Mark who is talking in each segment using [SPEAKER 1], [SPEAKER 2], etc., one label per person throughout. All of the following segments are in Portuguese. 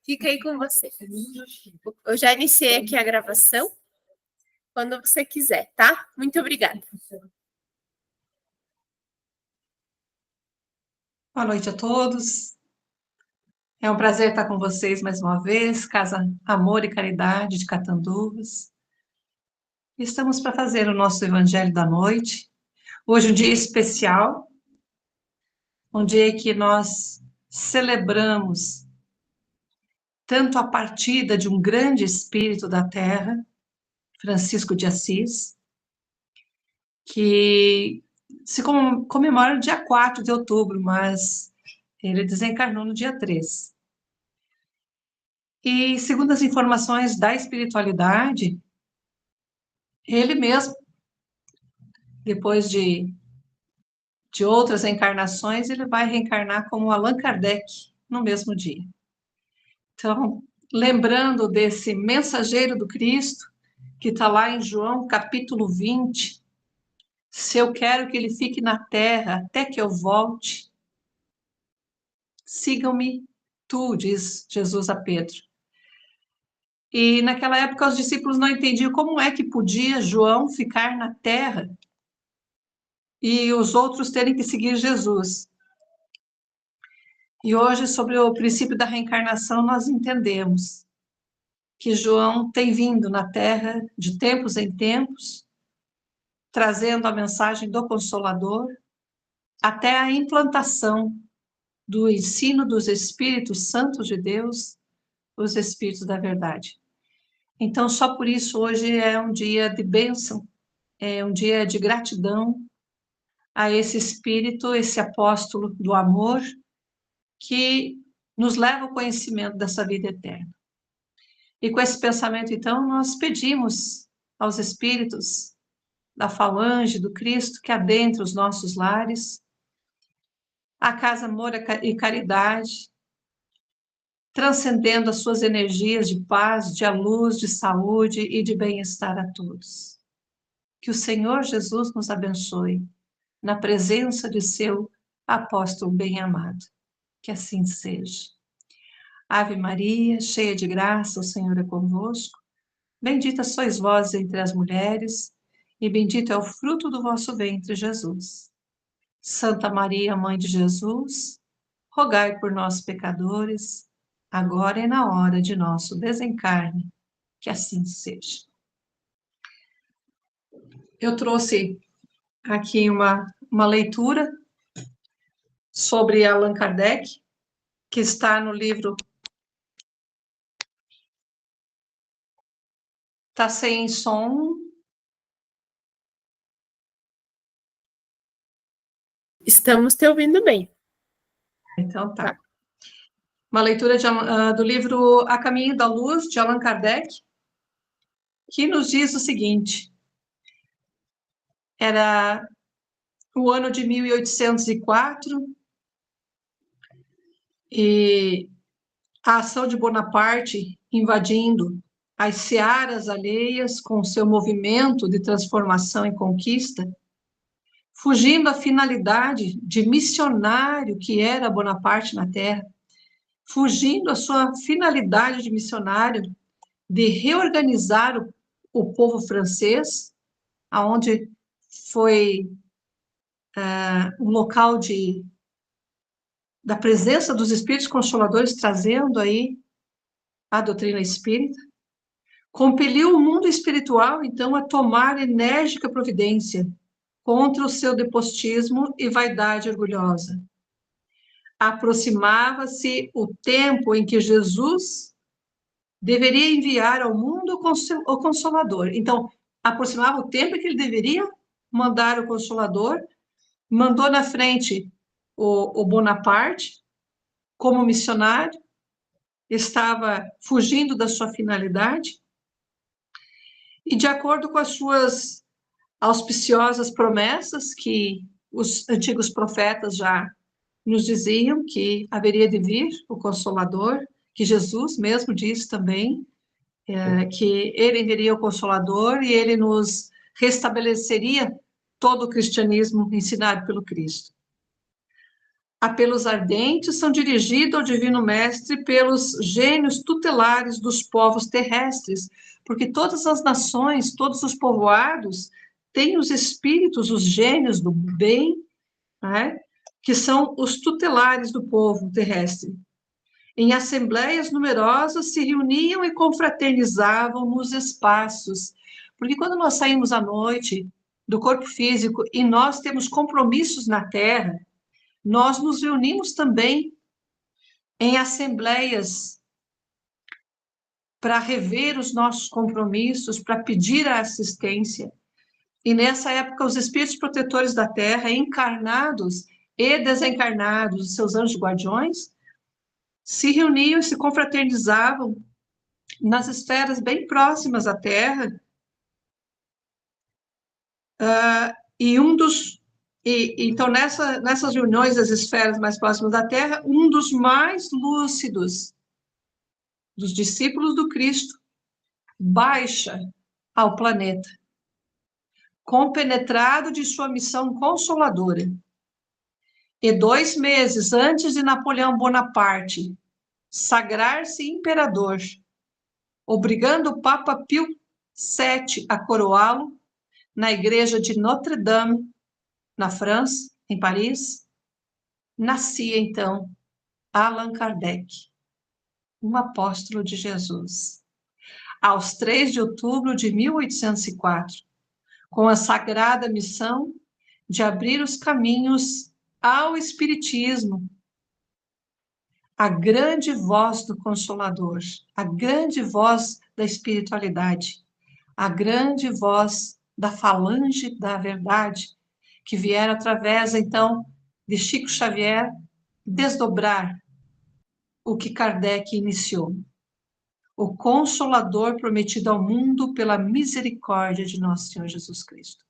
[SPEAKER 1] Fica aí com você. Eu já iniciei aqui a gravação. Quando você quiser, tá? Muito obrigada.
[SPEAKER 2] Boa noite a todos. É um prazer estar com vocês mais uma vez, Casa Amor e Caridade de Catanduvas. Estamos para fazer o nosso Evangelho da Noite. Hoje um dia especial, um dia que nós celebramos tanto a partida de um grande espírito da Terra, Francisco de Assis, que se comemora no dia 4 de outubro, mas ele desencarnou no dia 3. E, segundo as informações da espiritualidade, ele mesmo, depois de outras encarnações, ele vai reencarnar como Allan Kardec no mesmo dia. Então, lembrando desse mensageiro do Cristo, que está lá em João capítulo 20, se eu quero que ele fique na terra até que eu volte, sigam-me tu, diz Jesus a Pedro. E naquela época os discípulos não entendiam como é que podia João ficar na terra e os outros terem que seguir Jesus. E hoje, sobre o princípio da reencarnação, nós entendemos que João tem vindo na terra de tempos em tempos, trazendo a mensagem do Consolador, até a implantação do ensino dos Espíritos Santos de Deus, os Espíritos da Verdade. Então, só por isso, hoje é um dia de bênção, é um dia de gratidão a esse Espírito, esse apóstolo do amor, que nos leva ao conhecimento dessa vida eterna. E com esse pensamento, então, nós pedimos aos Espíritos da falange do Cristo que adentre os nossos lares, a Casa Amor e Caridade, transcendendo as suas energias de paz, de luz, de saúde e de bem-estar a todos. Que o Senhor Jesus nos abençoe na presença de seu apóstolo bem-amado. Que assim seja. Ave Maria, cheia de graça, o Senhor é convosco. Bendita sois vós entre as mulheres, e bendito é o fruto do vosso ventre, Jesus. Santa Maria, Mãe de Jesus, rogai por nós, pecadores, agora e na hora de nosso desencarne. Que assim seja. Eu trouxe aqui uma leitura sobre Allan Kardec, que está no livro... Está sem som.
[SPEAKER 1] Estamos te ouvindo bem.
[SPEAKER 2] Então tá. Uma leitura do livro A Caminho da Luz, de Allan Kardec, que nos diz o seguinte: era o ano de 1804, e a ação de Bonaparte invadindo as searas alheias com seu movimento de transformação e conquista, fugindo à finalidade de missionário que era Bonaparte na Terra, fugindo à sua finalidade de missionário de reorganizar o povo francês, aonde foi um local da presença dos espíritos consoladores, trazendo aí a doutrina espírita, compeliu o mundo espiritual, então, a tomar enérgica providência contra o seu despotismo e vaidade orgulhosa. Aproximava-se o tempo em que Jesus deveria enviar ao mundo o Consolador. Então, aproximava o tempo em que ele deveria mandar o Consolador, mandou na frente o Bonaparte como missionário, estava fugindo da sua finalidade, e de acordo com as suas auspiciosas promessas, que os antigos profetas já nos diziam que haveria de vir o Consolador, que Jesus mesmo disse também, que ele enviaria o Consolador e ele nos restabeleceria todo o cristianismo ensinado pelo Cristo. apelos ardentes são dirigidos ao Divino Mestre pelos gênios tutelares dos povos terrestres, porque todas as nações, todos os povoados têm os espíritos, os gênios do bem, né, que são os tutelares do povo terrestre. Em assembleias numerosas se reuniam e confraternizavam nos espaços, porque quando nós saímos à noite do corpo físico e nós temos compromissos na Terra, nós nos reunimos também em assembleias para rever os nossos compromissos, para pedir a assistência. E nessa época, os espíritos protetores da Terra, encarnados e desencarnados, os seus anjos guardiões, se reuniam e se confraternizavam nas esferas bem próximas à Terra. Então, nessas reuniões das esferas mais próximas da Terra, um dos mais lúcidos dos discípulos do Cristo baixa ao planeta, compenetrado de sua missão consoladora. E 2 meses antes de Napoleão Bonaparte sagrar-se imperador, obrigando o Papa Pio VII a coroá-lo na igreja de Notre-Dame, na França, em Paris, nascia então Allan Kardec, um apóstolo de Jesus, aos 3 de outubro de 1804, com a sagrada missão de abrir os caminhos ao Espiritismo, a grande voz do Consolador, a grande voz da espiritualidade, a grande voz da falange da verdade, que vier através, então, de Chico Xavier, desdobrar o que Kardec iniciou. O Consolador prometido ao mundo pela misericórdia de nosso Senhor Jesus Cristo.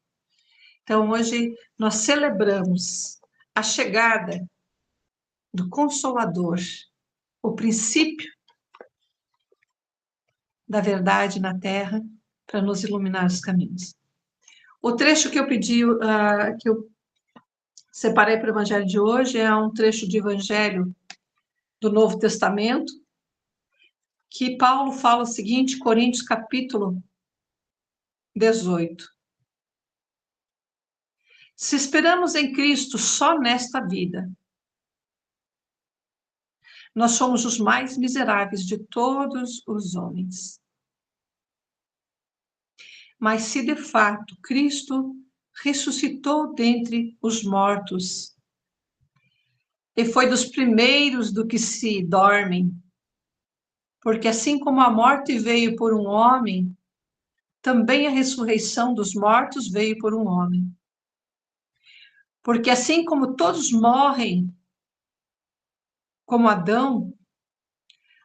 [SPEAKER 2] Então, hoje, nós celebramos a chegada do Consolador, o princípio da verdade na Terra, para nos iluminar os caminhos. O trecho que eu pedi, que eu separei para o Evangelho de hoje, é um trecho de Evangelho do Novo Testamento, que Paulo fala o seguinte, Coríntios capítulo 18. Se esperamos em Cristo só nesta vida, nós somos os mais miseráveis de todos os homens. Mas se de fato Cristo ressuscitou dentre os mortos e foi dos primeiros do que se dormem, porque assim como a morte veio por um homem, também a ressurreição dos mortos veio por um homem. Porque assim como todos morrem, como Adão,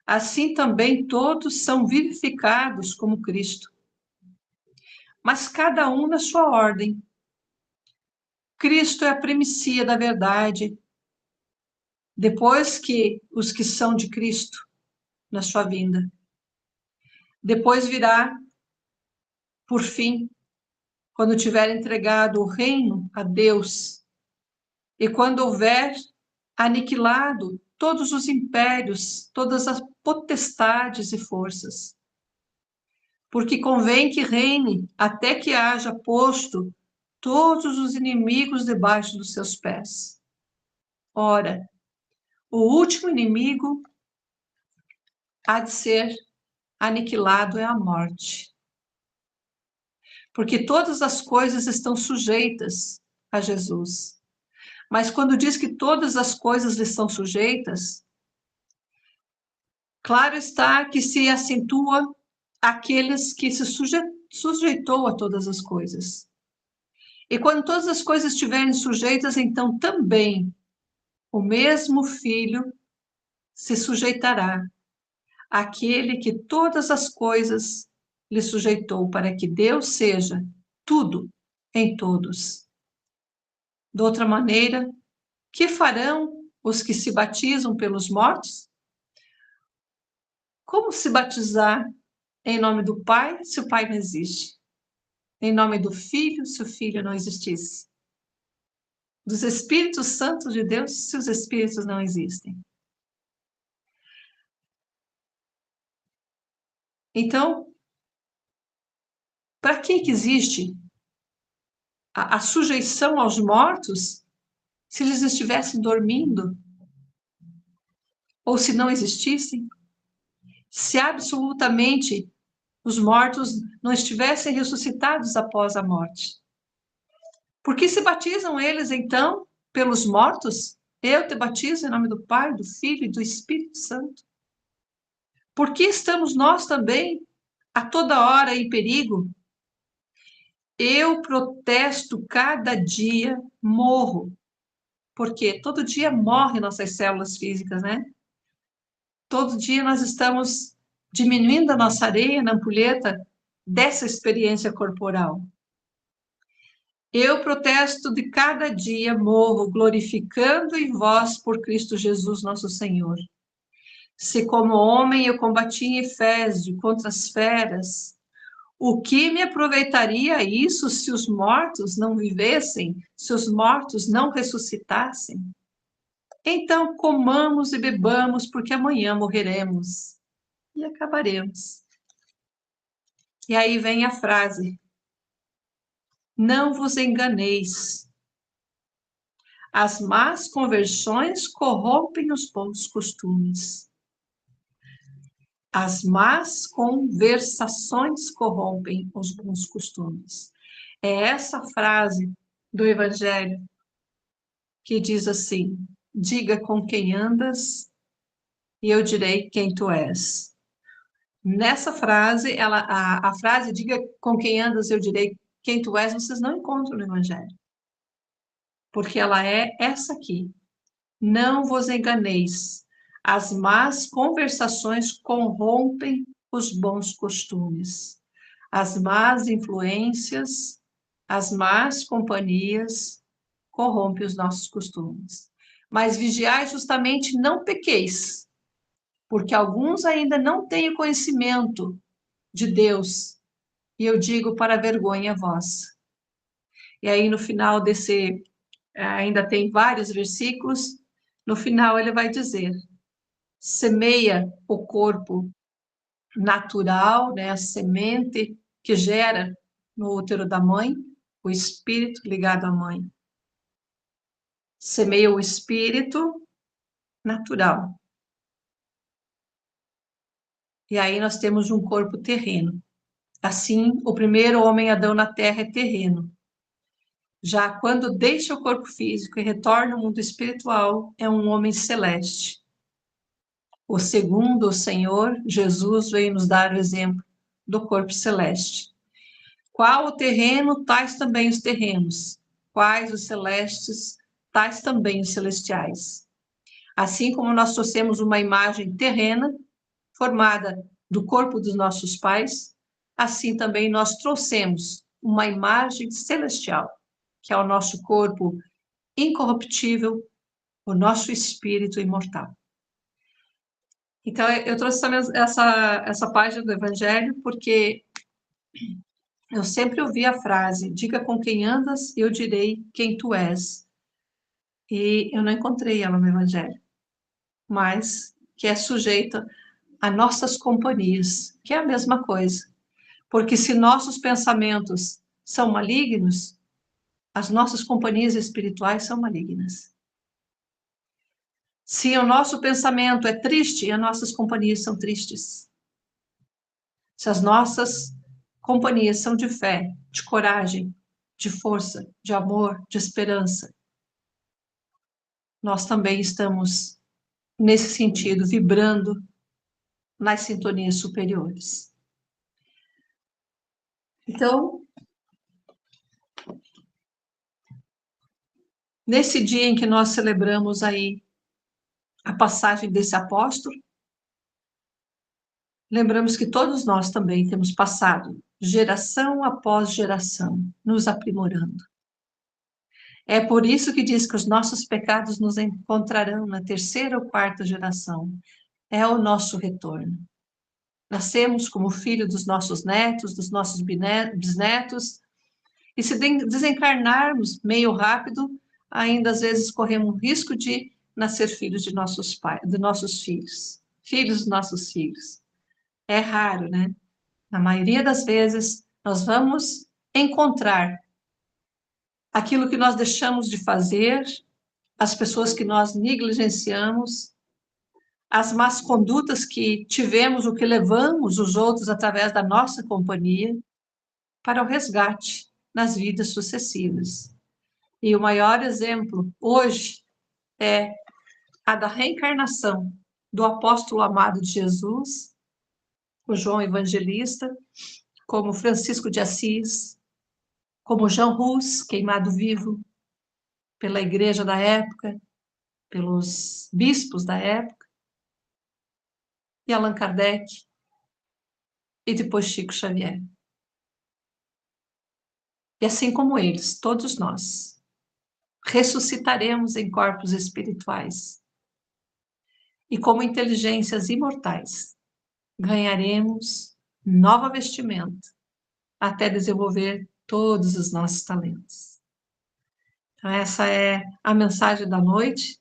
[SPEAKER 2] assim também todos são vivificados como Cristo. Mas cada um na sua ordem. Cristo é a primícia da verdade, depois que os que são de Cristo, na sua vinda. Depois virá, por fim, quando tiver entregado o reino a Deus, e quando houver aniquilado todos os impérios, todas as potestades e forças. Porque convém que reine até que haja posto todos os inimigos debaixo dos seus pés. Ora, o último inimigo há de ser aniquilado é a morte. Porque todas as coisas estão sujeitas a Jesus. Mas quando diz que todas as coisas lhe são sujeitas, claro está que se acentua aqueles que se sujeitou a todas as coisas. E quando todas as coisas estiverem sujeitas, então também o mesmo Filho se sujeitará àquele que todas as coisas lhe sujeitou, para que Deus seja tudo em todos. De outra maneira, que farão os que se batizam pelos mortos? Como se batizar em nome do Pai, se o Pai não existe? Em nome do Filho, se o Filho não existisse? dos Espíritos Santos de Deus se os Espíritos não existem? Então, para que existe a sujeição aos mortos se eles estivessem dormindo? Ou se não existissem? Se absolutamente os mortos não estivessem ressuscitados após a morte? Por que se batizam eles, então, pelos mortos? Eu te batizo em nome do Pai, do Filho e do Espírito Santo. Por que estamos nós também a toda hora em perigo? Eu protesto cada dia, morro. Porque todo dia morrem nossas células físicas, né? Todo dia nós estamos diminuindo a nossa areia na ampulheta dessa experiência corporal. Eu protesto de cada dia, morro, glorificando em vós por Cristo Jesus, nosso Senhor. Se como homem eu combati em Efésio contra as feras, o que me aproveitaria isso se os mortos não vivessem, se os mortos não ressuscitassem? Então comamos e bebamos, porque amanhã morreremos e acabaremos. E aí vem a frase: não vos enganeis. As más conversões corrompem os bons costumes. As más conversações corrompem os bons costumes. É essa frase do Evangelho que diz assim: diga com quem andas e eu direi quem tu és. Nessa frase, a frase diga com quem andas eu direi quem tu és, vocês não encontram no Evangelho. Porque ela é essa aqui. Não vos enganeis. As más conversações corrompem os bons costumes. As más influências, as más companhias corrompem os nossos costumes. Mas vigiai justamente, não pequeis, porque alguns ainda não têm o conhecimento de Deus, e eu digo para vergonha vossa. E aí no final desse, ainda tem vários versículos, no final ele vai dizer: semeia o corpo natural, né, a semente que gera no útero da mãe, o espírito ligado à mãe. Semeia o espírito natural. E aí nós temos um corpo terreno. Assim, o primeiro homem Adão na terra é terreno. Já quando deixa o corpo físico e retorna ao mundo espiritual, é um homem celeste. O segundo, o Senhor, Jesus, veio nos dar o exemplo do corpo celeste. Qual o terreno, tais também os terrenos. Quais os celestes, tais também os celestiais. Assim como nós trouxemos uma imagem terrena, formada do corpo dos nossos pais, assim também nós trouxemos uma imagem celestial, que é o nosso corpo incorruptível, o nosso espírito imortal. Então, eu trouxe também essa página do Evangelho, porque eu sempre ouvi a frase: diga com quem andas, eu direi quem tu és. E eu não encontrei ela no Evangelho, mas que é sujeita a nossas companhias, que é a mesma coisa. Porque se nossos pensamentos são malignos, as nossas companhias espirituais são malignas. Se o nosso pensamento é triste, as nossas companhias são tristes. Se as nossas companhias são de fé, de coragem, de força, de amor, de esperança, nós também estamos, nesse sentido, vibrando nas sintonias superiores. Então, nesse dia em que nós celebramos aí a passagem desse apóstolo, lembramos que todos nós também temos passado, geração após geração, nos aprimorando. É por isso que diz que os nossos pecados nos encontrarão na terceira ou quarta geração. É o nosso retorno. Nascemos como filho dos nossos netos, dos nossos bisnetos, e se desencarnarmos meio rápido, ainda às vezes corremos risco de nascer filhos de nossos pais, de nossos filhos, filhos dos nossos filhos. É raro, né? Na maioria das vezes, nós vamos encontrar aquilo que nós deixamos de fazer, as pessoas que nós negligenciamos, as más condutas que tivemos, o que levamos os outros através da nossa companhia, para o resgate nas vidas sucessivas. E o maior exemplo hoje é a da reencarnação do apóstolo amado de Jesus, o João Evangelista, como Francisco de Assis, como Jean Hus, queimado vivo pela igreja da época, pelos bispos da época, e Allan Kardec, e depois Chico Xavier. E assim como eles, todos nós, ressuscitaremos em corpos espirituais. E como inteligências imortais, ganharemos nova vestimenta até desenvolver todos os nossos talentos. Então, essa é a mensagem da noite.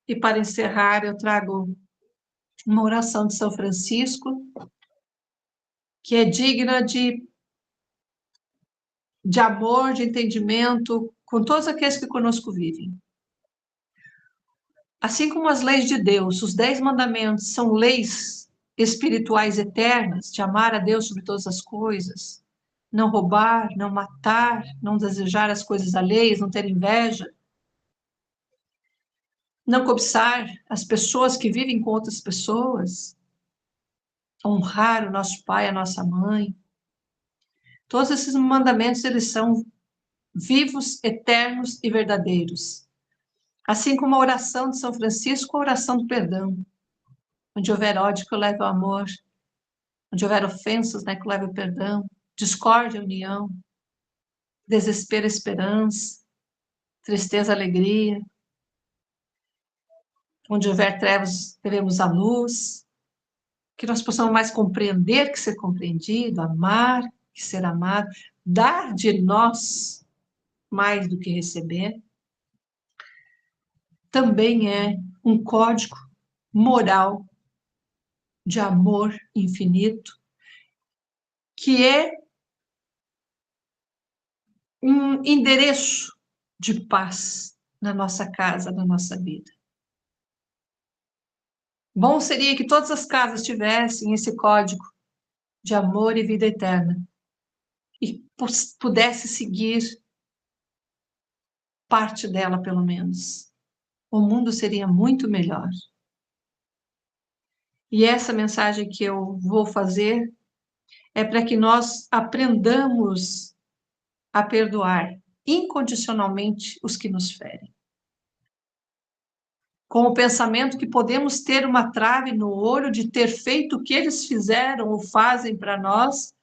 [SPEAKER 2] E para encerrar, eu trago uma oração de São Francisco, que é digna de amor, de entendimento com todos aqueles que conosco vivem. Assim como as leis de Deus, os 10 mandamentos são leis espirituais eternas, de amar a Deus sobre todas as coisas, não roubar, não matar, não desejar as coisas alheias, não ter inveja, não cobiçar as pessoas que vivem com outras pessoas, honrar o nosso pai, a nossa mãe. Todos esses mandamentos, eles são vivos, eternos e verdadeiros. Assim como a oração de São Francisco, a oração do perdão. Onde houver ódio, que eu leve o amor. Onde houver ofensas, né, que eu leve o perdão. Discórdia, união. Desespero, esperança. Tristeza, alegria. Onde houver trevas, teremos a luz. Que nós possamos mais compreender que ser compreendido, amar que ser amado, dar de nós mais do que receber. Também é um código moral de amor infinito, que é um endereço de paz na nossa casa, na nossa vida. Bom seria que todas as casas tivessem esse código de amor e vida eterna e pudesse seguir parte dela, pelo menos. O mundo seria muito melhor. E essa mensagem que eu vou fazer é para que nós aprendamos a perdoar incondicionalmente os que nos ferem. Com o pensamento que podemos ter uma trave no olho de ter feito o que eles fizeram ou fazem para nós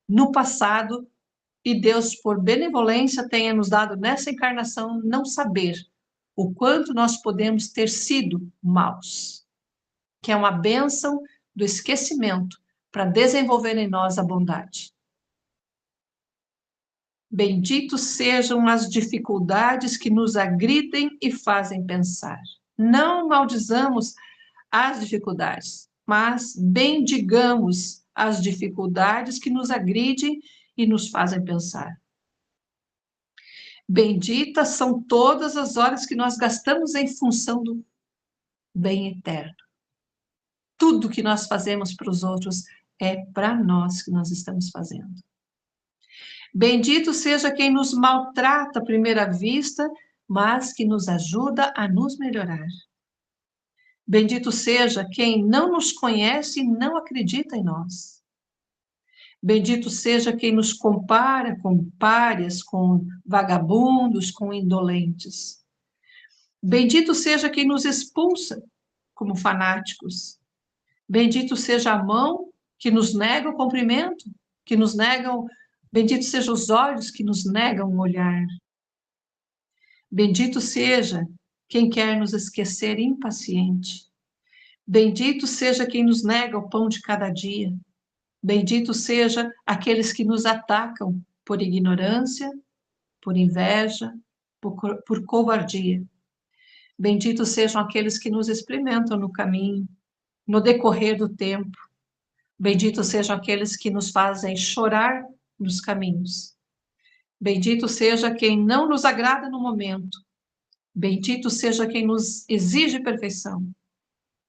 [SPEAKER 2] no passado, e Deus, por benevolência, tenha nos dado nessa encarnação não saber o quanto nós podemos ter sido maus, que é uma bênção do esquecimento para desenvolver em nós a bondade. Benditos sejam as dificuldades que nos agridem e fazem pensar. Não maldizamos as dificuldades, mas bendigamos as dificuldades que nos agridem e nos fazem pensar. Benditas são todas as horas que nós gastamos em função do bem eterno. Tudo que nós fazemos para os outros é para nós que nós estamos fazendo. Bendito seja quem nos maltrata à primeira vista, mas que nos ajuda a nos melhorar. Bendito seja quem não nos conhece e não acredita em nós. Bendito seja quem nos compara com párias, com vagabundos, com indolentes. Bendito seja quem nos expulsa como fanáticos. Bendito seja a mão que nos nega o cumprimento, que nos negam. Bendito sejam os olhos que nos negam o olhar. Bendito seja quem quer nos esquecer impaciente. Bendito seja quem nos nega o pão de cada dia. Bendito seja aqueles que nos atacam por ignorância, por inveja, por covardia. Benditos sejam aqueles que nos experimentam no caminho, no decorrer do tempo. Benditos sejam aqueles que nos fazem chorar nos caminhos. Bendito seja quem não nos agrada no momento. Bendito seja quem nos exige perfeição.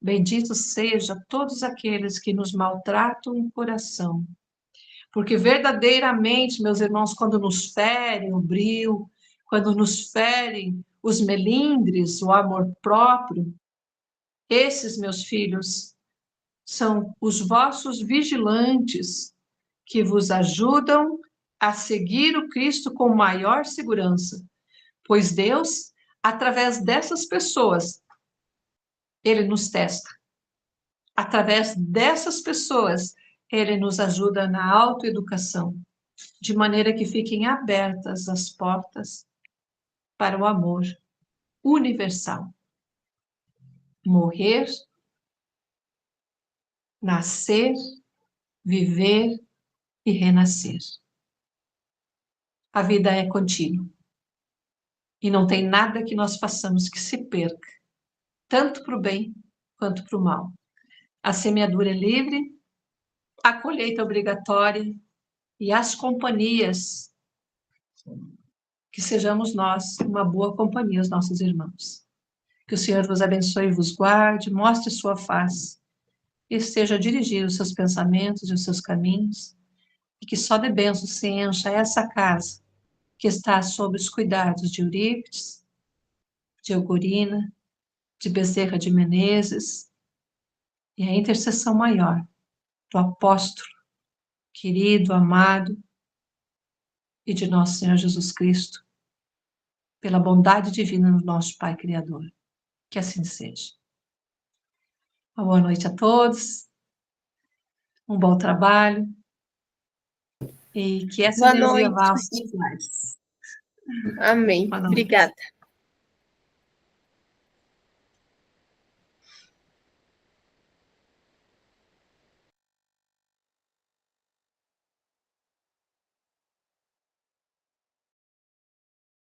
[SPEAKER 2] Bendito seja todos aqueles que nos maltratam o coração. Porque verdadeiramente, meus irmãos, quando nos ferem o brio, quando nos ferem os melindres, o amor próprio, esses, meus filhos, são os vossos vigilantes que vos ajudam a seguir o Cristo com maior segurança, pois Deus, através dessas pessoas, Ele nos testa. Através dessas pessoas, Ele nos ajuda na autoeducação, de maneira que fiquem abertas as portas para o amor universal. Morrer, nascer, viver e renascer. A vida é contínua. E não tem nada que nós façamos que se perca, tanto para o bem quanto para o mal. A semeadura é livre, a colheita é obrigatória e as companhias, que sejamos nós uma boa companhia aos nossos irmãos. Que o Senhor vos abençoe e vos guarde, mostre sua face e esteja a dirigir os seus pensamentos e os seus caminhos, e que só de bênçãos se encha essa casa que está sob os cuidados de Eurípides, de Eugorina, de Bezerra de Menezes, e a intercessão maior do apóstolo, querido, amado, e de nosso Senhor Jesus Cristo, pela bondade divina do nosso Pai Criador. Que assim seja. Uma boa noite a todos, um bom trabalho, e que essa
[SPEAKER 1] Boa
[SPEAKER 2] energia
[SPEAKER 1] noite.
[SPEAKER 2] vá aos seus lares.
[SPEAKER 1] Amém.
[SPEAKER 2] Boa noite.
[SPEAKER 1] Obrigada.